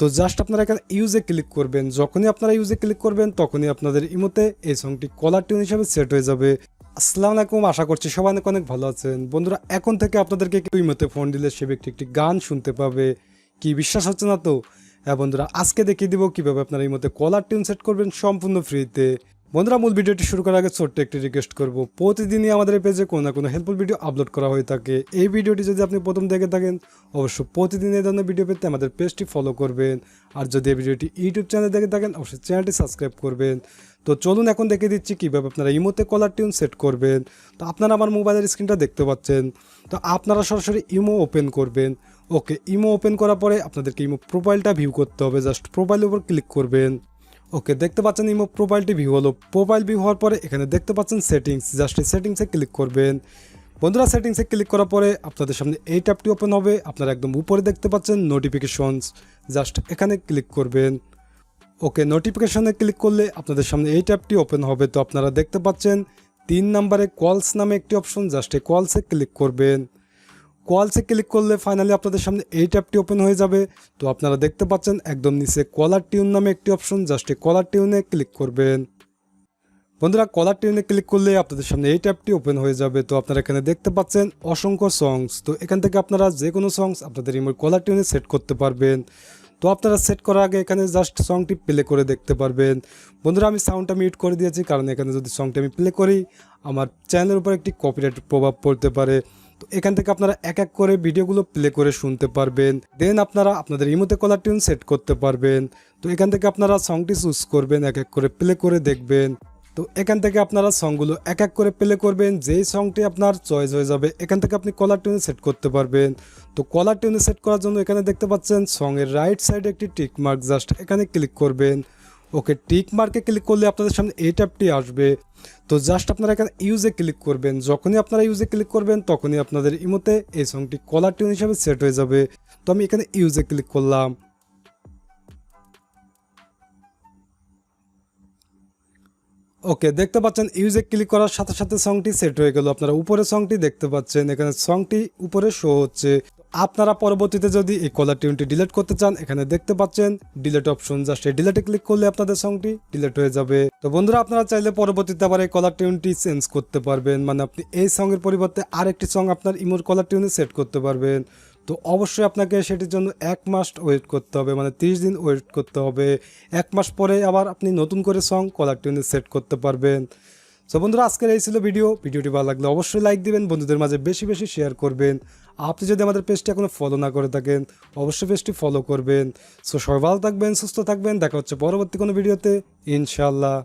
তো জাস্ট আপনারা এখানে ইউজে ক্লিক করবেন। যখনই আপনারা ইউজে ক্লিক করবেন তখনই আপনাদের ইমোতে এই সংটি কলার টিউন হিসেবে সেট হয়ে যাবে। আসসালামু আলাইকুম, আশা করছি সবাই অনেক অনেক ভালো আছেন। বন্ধুরা, এখন থেকে আপনাদেরকে কেউ ইমোতে ফোন দিলে সে ব্যক্তি একটি গান শুনতে পাবে। কি বিশ্বাস হচ্ছে না তো? হ্যাঁ বন্ধুরা, আজকে দেখিয়ে দিব কীভাবে আপনারা ইমোতে কলার টিউন সেট করবেন সম্পূর্ণ ফ্রিতে। বন্ধুরা, মূল ভিডিওটি শুরু করার আগে ছোট্ট একটি রিকোয়েস্ট করব। প্রতিদিনই আমাদের এই পেজে কোনো না কোনো হেল্পফুল ভিডিও আপলোড করা হয়ে থাকে। এই ভিডিওটি যদি আপনি প্রথম দেখে থাকেন, অবশ্যই প্রতিদিন এই ধরনের ভিডিও পেতে আমাদের পেজটি ফলো করবেন। আর যদি এই ভিডিওটি ইউটিউব চ্যানেলে দেখে থাকেন, অবশ্যই চ্যানেলটি সাবস্ক্রাইব করবেন। তো চলুন এখন দেখে দিচ্ছি কীভাবে আপনারা ইমোতে কলার টিউন সেট করবেন। তো আপনারা আমার মোবাইলের স্ক্রিনটা দেখতে পাচ্ছেন। তো আপনারা সরাসরি ইমো ওপেন করবেন। ওকে, ইমো ওপেন করার পরে আপনাদেরকে ইমো প্রোফাইলটা ভিউ করতে হবে। জাস্ট প্রোফাইলের উপর ক্লিক করবেন। ওকে, দেখতে পাচ্ছেন ইমো প্রোফাইলটি ভিউ হলো। প্রোফাইল ভিউ হওয়ার পরে এখানে দেখতে পাচ্ছেন সেটিংস। জাস্ট এই সেটিংসে ক্লিক করবেন। বন্ধুরা, সেটিংসে ক্লিক করার পরে আপনাদের সামনে এই ট্যাবটি ওপেন হবে। আপনারা একদম উপরে দেখতে পাচ্ছেন নোটিফিকেশনস। জাস্ট এখানে ক্লিক করবেন। ওকে, নোটিফিকেশনে ক্লিক করলে আপনাদের সামনে এই ট্যাবটি ওপেন হবে। তো আপনারা দেখতে পাচ্ছেন 3 নম্বরে কলস নামে একটি অপশন। জাস্ট এই কলসে ক্লিক করবেন। কলসে ক্লিক করলে ফাইনালি আপনাদের সামনে এই ট্যাবটি ওপেন হয়ে যাবে। তো আপনারা দেখতে পাচ্ছেন একদম নিচে কলার টিউন নামে একটি অপশন। জাস্ট এই কলার টিউনে ক্লিক করবেন। বন্ধুরা, কলার টিউনে ক্লিক করলে আপনাদের সামনে এই ট্যাবটি ওপেন হয়ে যাবে। তো আপনারা এখানে দেখতে পাচ্ছেন অসংখ্য সংস। তো এখান থেকে আপনারা যে কোনো সংস আপনাদের ইমোর কলার টিউনে সেট করতে পারবেন। তো আপনারা সেট করার আগে এখানে জাস্ট সংটি প্লে করে দেখতে পারবেন। বন্ধুরা, আমি সাউন্ডটা মিউট করে দিয়েছি, কারণ এখানে যদি সংটি আমি প্লে করি আমার চ্যানেলের উপর একটি কপিরাইট প্রভাব পড়তে পারে। তো এখান থেকে আপনারা এক এক করে ভিডিওগুলো প্লে করে শুনতে পারবেন। দেন আপনারা আপনাদের ইমোতে কলার টিউন সেট করতে পারবেন। তো এখান থেকে আপনারা সংটি চুজ করবেন, এক এক করে প্লে করে দেখবেন। তো এখান থেকে আপনারা সংগুলো এক এক করে প্লে করবেন। যেই সংটি আপনার চয়েস হয়ে যাবে এখান থেকে আপনি কলার টিউনে সেট করতে পারবেন। তো কলার টিউনে সেট করার জন্য এখানে দেখতে পাচ্ছেন সংয়ের রাইট সাইডে একটি টিক মার্ক। জাস্ট এখানে ক্লিক করবেন। ওকে, টিক মার্কে ক্লিক করলে আপনাদের সামনে এই ট্যাবটি আসবে। তো জাস্ট আপনারা এখানে ইউজে ক্লিক করবেন। যখনই আপনারা ইউজে ক্লিক করবেন তখনই আপনাদের ইমোতে এই সংটি কলার টিউন হিসাবে সেট হয়ে যাবে। তো আমি এখানে ইউজে ক্লিক করলাম। ওকে, দেখতে পাচ্ছেন ইউজে ক্লিক করার সাথে সাথে সংটি সেট হয়ে গেল। আপনারা উপরে সংটি দেখতে পাচ্ছেন, এখানে সংটি উপরে শো হচ্ছে। আপনারা পরবর্তীতে যদি এই কলার টিউনটি ডিলিট করতে চান এখানে দেখতে পাচ্ছেন ডিলিট অপশন। জাস্ট এই ডিলিটে ক্লিক করলে আপনাদের সংটি ডিলিট হয়ে যাবে। তো বন্ধুরা, আপনারা চাইলে পরবর্তীতে আবার এই কলার টিউনটি চেঞ্জ করতে পারবেন। মানে আপনি এই সঙ্গের পরিবর্তে আরেকটি সং আপনার ইমোর কলার টিউনে সেট করতে পারবেন। তো অবশ্যই আপনাকে সেটির জন্য 1 মাস ওয়েট করতে হবে, মানে 30 দিন ওয়েট করতে হবে। 1 মাস পরে আবার আপনি নতুন করে সং কলার টিউনে সেট করতে পারবেন। সো বন্ধুরা, আজকের এই ছিল ভিডিওটি ভালো লাগলে অবশ্যই লাইক দিবেন, বন্ধুদের মাঝে বেশি বেশি শেয়ার করবেন। আপনি যদি আমাদের পেজটি এখনো ফলো না করে থাকেন অবশ্যই পেজটি ফলো করবেন। সো সবাই ভালো থাকবেন, সুস্থ থাকবেন। দেখা হচ্ছে পরবর্তী কোনো ভিডিওতে ইনশাআল্লাহ।